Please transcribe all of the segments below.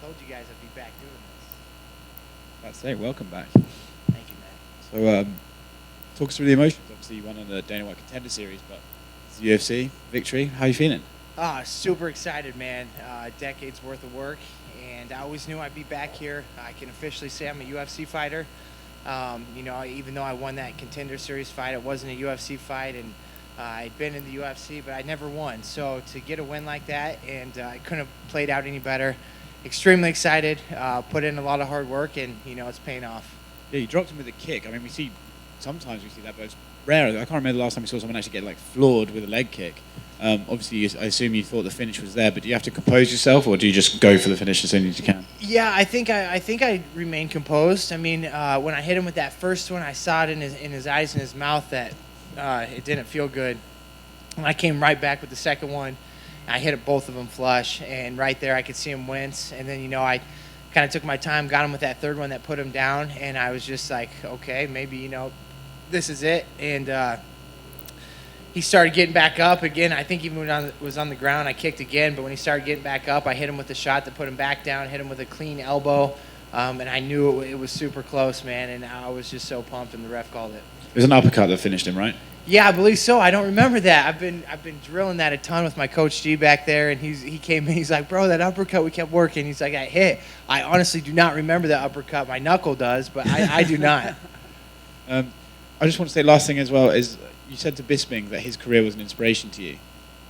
told you guys I'd be back doing this. That's it. Welcome back. Thank you, man. So, talk us through the emotions. Obviously, you won on the Dana White Contender Series, but it's the UFC victory. How are you feeling? Super excited, man. Decades worth of work, and I always knew I'd be back here. I can officially say I'm a UFC fighter. Even though I won that Contender Series fight, it wasn't a UFC fight, and I'd been in the UFC, but I never won. So to get a win like that, and I couldn't have played out any better. Extremely excited. Put in a lot of hard work, and it's paying off. Yeah, you dropped him with a kick. I mean, sometimes we see that, but it's rare. I can't remember the last time we saw someone actually get floored with a leg kick. Obviously, I assume you thought the finish was there, but do you have to compose yourself, or do you just go for the finish as soon as you can? Yeah, I think I remained composed. I mean, when I hit him with that first one, I saw it in his eyes and his mouth that it didn't feel good. And I came right back with the second one. I hit both of them flush, and right there I could see him wince. And then I kind of took my time, got him with that third one that put him down, and I was just like, okay, maybe this is it. And he started getting back up again. I think even when I was on the ground, I kicked again. But when he started getting back up, I hit him with a shot that put him back down, hit him with a clean elbow. And I knew it was super close, man. And I was just so pumped, and the ref called it. It was an uppercut that finished him, right? Yeah, I believe so. I don't remember that. I've been drilling that a ton with my coach G back there, and he came in. He's like, bro, that uppercut we kept working. He's like, I hit. I honestly do not remember that uppercut. My knuckle does, but I do not. I just want to say last thing as well is you said to Bisping that his career was an inspiration to you.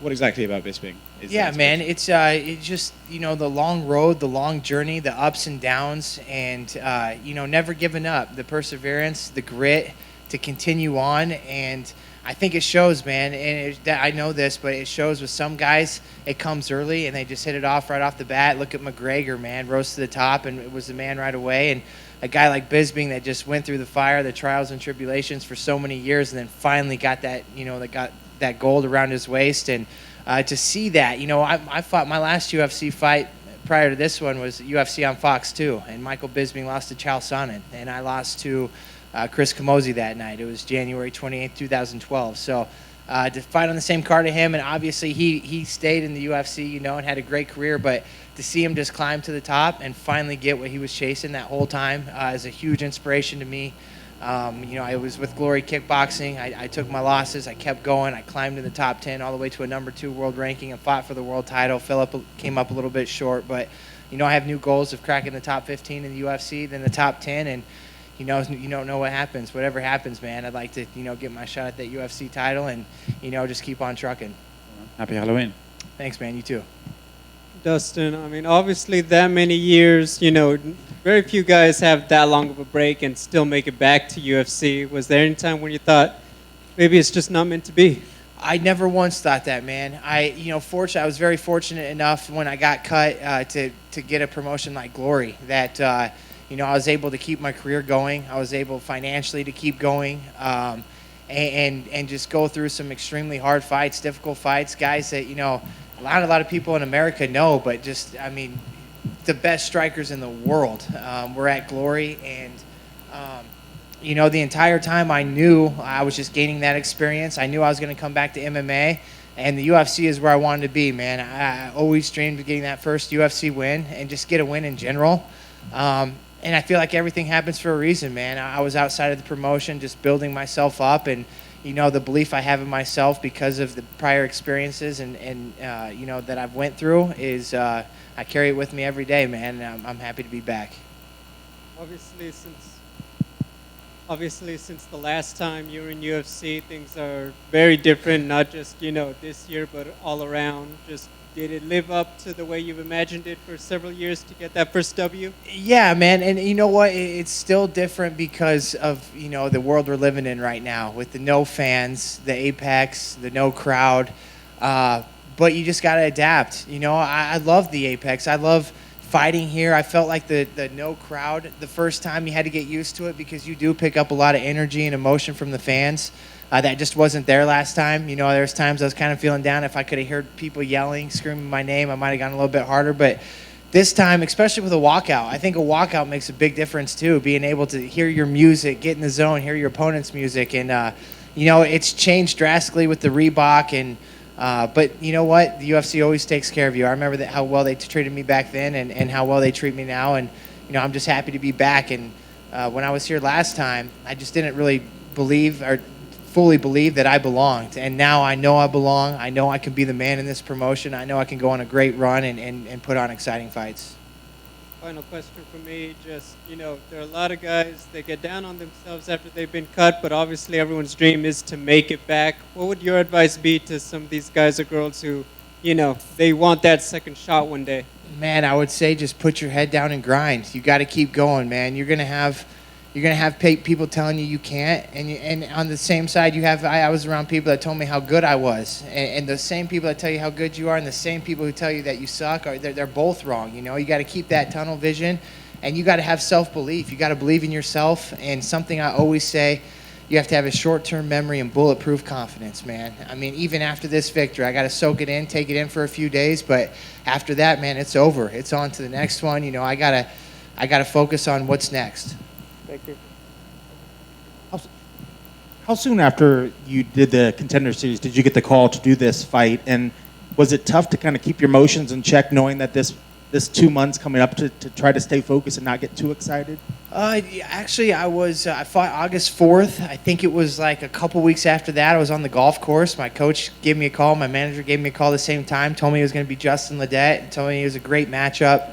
What exactly about Bisping is Yeah, man, it's just the long road, the long journey, the ups and downs, and never giving up, the perseverance, the grit to continue on. And I think it shows, man, and I know this, but it shows with some guys it comes early and they just hit it off right off the bat. Look at McGregor, man, rose to the top and it was the man right away. And a guy like Bisping that just went through the fire, the trials and tribulations for so many years, and then finally got that, that got that gold around his waist. And to see that, I fought my last UFC fight prior to this one was UFC on Fox 2, and Michael Bisping lost to Chael Sonnen, and I lost to Chris Camozzi that night. It was January 28th, 2012. So to fight on the same card to him, and obviously he stayed in the UFC, and had a great career, but to see him just climb to the top and finally get what he was chasing that whole time is a huge inspiration to me. I was with Glory Kickboxing. I took my losses. I kept going. I climbed in the top 10 all the way to a number 2 world ranking and fought for the world title. Came up a little bit short, but, I have new goals of cracking the top 15 in the UFC, then the top 10, and you don't know what happens. Whatever happens, man, I'd like to, get my shot at that UFC title and, just keep on trucking. Happy Halloween. Thanks, man. You too. Dustin, I mean, obviously that many years, very few guys have that long of a break and still make it back to UFC. Was there any time when you thought maybe it's just not meant to be? I never once thought that, man. I was very fortunate enough when I got cut to get a promotion like Glory that, I was able to keep my career going. I was able financially to keep going, and just go through some extremely hard fights, difficult fights, guys that, a lot of people in America know, but just, the best strikers in the world were at Glory. And, the entire time I knew I was just gaining that experience. I knew I was going to come back to MMA, and the UFC is where I wanted to be, man. I always dreamed of getting that first UFC win and just get a win in general. And I feel like everything happens for a reason, man. I was outside of the promotion just building myself up, and the belief I have in myself because of the prior experiences and that I've went through is I carry it with me every day, man, and I'm happy to be back. Obviously, since the last time you were in UFC, things are very different, not just, this year, but all around. Just did it live up to the way you've imagined it for several years to get that first W? Yeah, man, and you know what? It's still different because of, the world we're living in right now with the no fans, the Apex, the no crowd. But you just got to adapt. I love the Apex. I love fighting here. I felt like the no crowd, the first time you had to get used to it because you do pick up a lot of energy and emotion from the fans. That just wasn't there last time. There's times I was kind of feeling down. If I could have heard people yelling, screaming my name, I might have gone a little bit harder. But this time, especially with a walkout, I think a walkout makes a big difference too. Being able to hear your music, get in the zone, hear your opponent's music. And, it's changed drastically with the Reebok and But you know what? The UFC always takes care of you. I remember that how well they treated me back then and how well they treat me now. And, I'm just happy to be back. And when I was here last time, I just didn't really believe or fully believe that I belonged. And now I know I belong. I know I can be the man in this promotion. I know I can go on a great run and put on exciting fights. Final question for me, just, there are a lot of guys that get down on themselves after they've been cut, but obviously everyone's dream is to make it back. What would your advice be to some of these guys or girls who, they want that second shot one day? Man, I would say just put your head down and grind. You got to keep going, man. You're gonna have people telling you can't, and on the same side, I was around people that told me how good I was, and the same people that tell you how good you are, and the same people who tell you that you suck, they're both wrong. You got to keep that tunnel vision, and you got to have self-belief. You got to believe in yourself, and something I always say, you have to have a short-term memory and bulletproof confidence, man. I mean, even after this victory, I got to soak it in, take it in for a few days, but after that, man, it's over. It's on to the next one. I gotta focus on what's next. Thank you. How soon after you did the Contender Series did you get the call to do this fight? And was it tough to kind of keep your emotions in check, knowing that this 2 months coming up to try to stay focused and not get too excited? Actually, I fought August 4th. I think it was like a couple weeks after that. I was on the golf course. My coach gave me a call. My manager gave me a call the same time, told me it was going to be Justin Ledet, and told me it was a great matchup.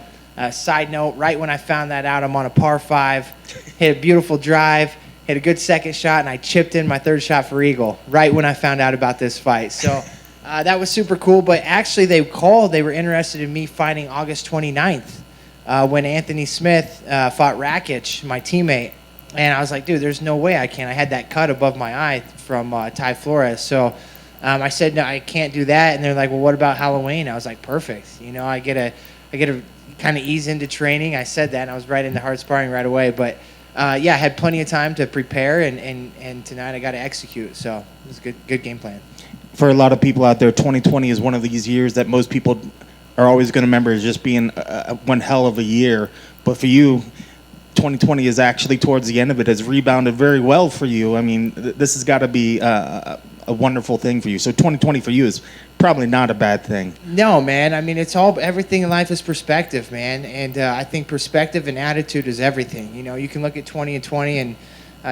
Side note, right when I found that out, I'm on a par 5, hit a beautiful drive, hit a good second shot, and I chipped in my third shot for eagle right when I found out about this fight. So that was super cool. But actually, they were interested in me fighting August 29th when Anthony Smith fought Rakic, my teammate. And I was like, dude, there's no way I can. I had that cut above my eye from Ty Flores. So I said, no, I can't do that. And they're like, well, what about Halloween? I was like, perfect. I get a kind of ease into training. I said that, and I was right into hard sparring right away. But I had plenty of time to prepare, and tonight I got to execute. So it was a good game plan. For a lot of people out there, 2020 is one of these years that most people are always going to remember as just being one hell of a year. But for you, 2020 is actually towards the end of it, has rebounded very well for you. I mean, this has got to be a wonderful thing for you. So 2020 for you is probably not a bad thing. No, man. I mean, everything in life is perspective, man. And I think perspective and attitude is everything. You can look at 2020 and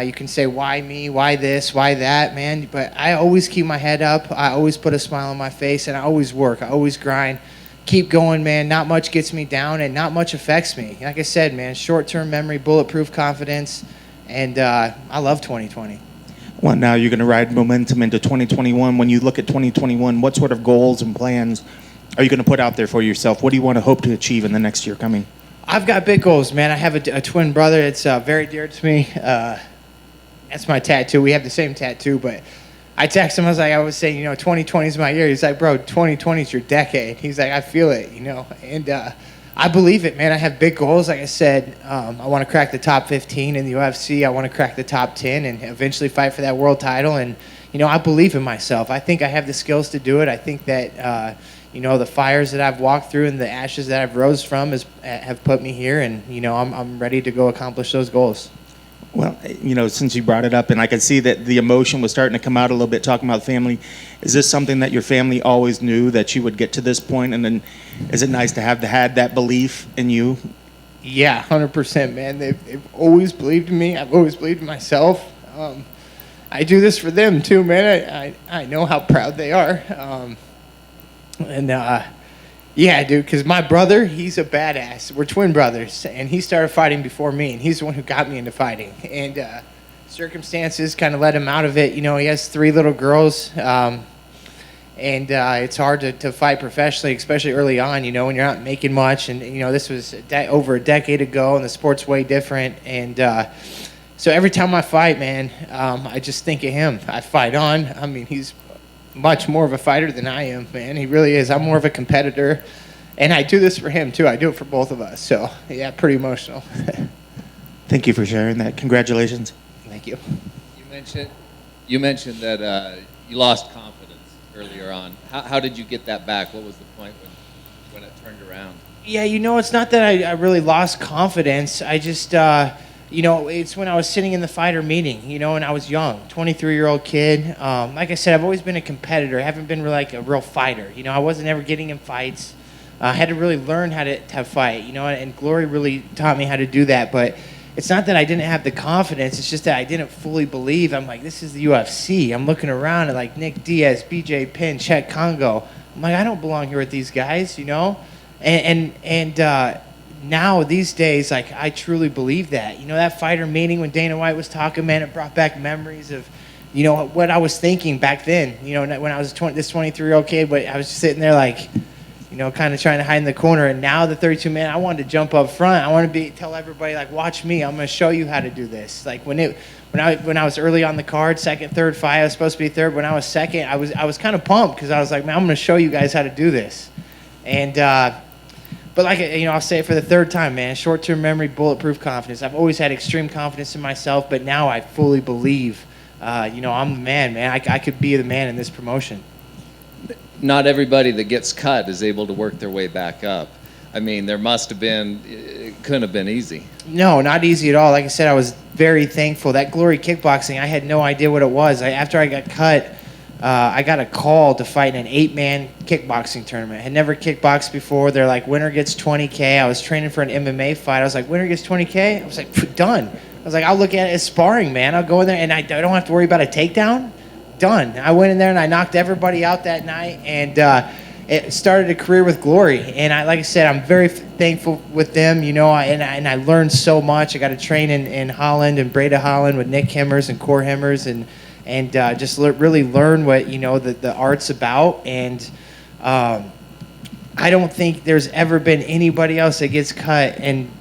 you can say, why me, why this, why that, man. But I always keep my head up. I always put a smile on my face, and I always work. I always grind. Keep going, man. Not much gets me down, and not much affects me. Like I said, man, short-term memory, bulletproof confidence, and I love 2020. Well, now you're going to ride momentum into 2021. When you look at 2021, what sort of goals and plans are you going to put out there for yourself? What do you want to hope to achieve in the next year coming? I've got big goals, man. I have a twin brother that's very dear to me. That's my tattoo. We have the same tattoo, but I texted him. I was saying, 2020 is my year. He's like, bro, 2020 is your decade. He's like, I feel it, and I believe it, man. I have big goals. Like I said, I want to crack the top 15 in the UFC. I want to crack the top 10 and eventually fight for that world title. And, I believe in myself. I think I have the skills to do it. I think that, the fires that I've walked through and the ashes that I've rose from have put me here. And, I'm ready to go accomplish those goals. Well, since you brought it up, and I could see that the emotion was starting to come out a little bit talking about family, is this something that your family always knew that you would get to this point? And then is it nice to have had that belief in you? Yeah, 100%, man. They've always believed in me. I've always believed in myself. I do this for them, too, man. I know how proud they are. Yeah, dude, because my brother, he's a badass. We're twin brothers, and he started fighting before me, and he's the one who got me into fighting. And circumstances kind of led him out of it. He has 3 little girls, and it's hard to fight professionally, especially early on, when you're not making much. And, this was over a decade ago, and the sport's way different. And so every time I fight, man, I just think of him. I fight on. I mean, he's much more of a fighter than I am, man. He really is. I'm more of a competitor, and I do this for him too. I do it for both of us. So yeah, pretty emotional. Thank you for sharing that. Congratulations. Thank you. You mentioned that you lost confidence earlier on. How did you get that back? What was the point when it turned around? Yeah, it's not that I really lost confidence. I just you know, it's when I was sitting in the fighter meeting, you know, and I was young, 23-year-old kid. Like I said, I've always been a competitor. I haven't been really like a real fighter. You know, I wasn't ever getting in fights. I had to really learn how to fight, you know, and Glory really taught me how to do that. But it's not that I didn't have the confidence. It's just that I didn't fully believe. I'm like, this is the UFC. I'm looking around at like Nick Diaz, BJ Penn, Chet Congo. I'm like, I don't belong here with these guys, you know? And now these days, like, I truly believe that. You know, that fighter meeting when Dana White was talking, man, it brought back memories of, you know, what I was thinking back then. You know, when I was this 23-year-old kid, but I was just sitting there like, you know, kind of trying to hide in the corner. And now the 32-man, I wanted to jump up front. I want to tell everybody, like, watch me. I'm going to show you how to do this. Like, when I was early on the card, second, third fight, I was supposed to be third. When I was second, I was kind of pumped because I was like, man, I'm going to show you guys how to do this. And but like, you know, I'll say it for the third time, man. Short-term memory, bulletproof confidence. I've always had extreme confidence in myself, but now I fully believe, you know, I'm the man. I could be the man in this promotion. Not everybody that gets cut is able to work their way back up. I mean, there must have been, it couldn't have been easy. No, not easy at all. Like I said, I was very thankful. That Glory Kickboxing, I had no idea what it was. After I got cut, I got a call to fight in an 8-man kickboxing tournament. I had never kickboxed before. They're like, winner gets $20K. I was training for an MMA fight. I was like, winner gets $20K? I was like, done. I was like, I'll look at it as sparring, man. I'll go in there, and I don't have to worry about a takedown. Done. I went in there, and I knocked everybody out that night, and it started a career with Glory. And like I said, I'm very thankful with them, you know, and I learned so much. I got to train in Holland and Breda Holland with Nick Hemmers and Cor Hemmers, and just really learn what, you know, the art's about. And I don't think there's ever been anybody else that gets cut and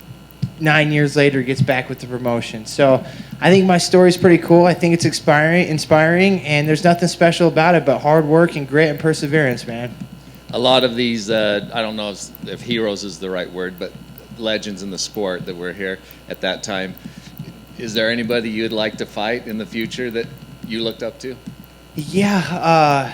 9 years later gets back with the promotion. So I think my story's pretty cool. I think it's inspiring, and there's nothing special about it but hard work and grit and perseverance, man. A lot of these, I don't know if heroes is the right word, but legends in the sport that were here at that time. Is there anybody you'd like to fight in the future that you looked up to? Yeah,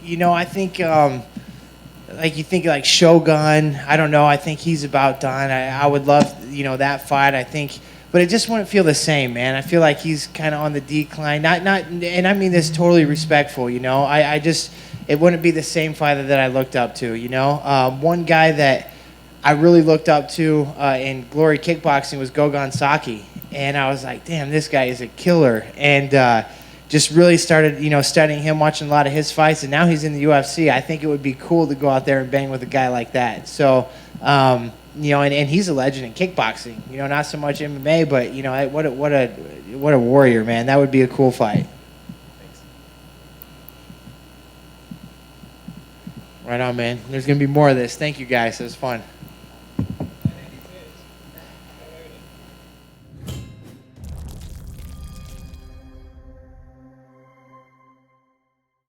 you know, I think, like you think like Shogun, I don't know, I think he's about done. I would love, you know, that fight, I think, but it just wouldn't feel the same, man. I feel like he's kind of on the decline. And I mean this totally respectful, you know. It wouldn't be the same fighter that I looked up to, you know. One guy that I really looked up to in Glory Kickboxing was Gogan Saki. And I was like, damn, this guy is a killer. And just really started, you know, studying him, watching a lot of his fights. And now he's in the UFC. I think it would be cool to go out there and bang with a guy like that. So, you know, and he's a legend in kickboxing. You know, not so much MMA, but, you know, what a warrior, man. That would be a cool fight. Right on, man. There's going to be more of this. Thank you, guys. It was fun.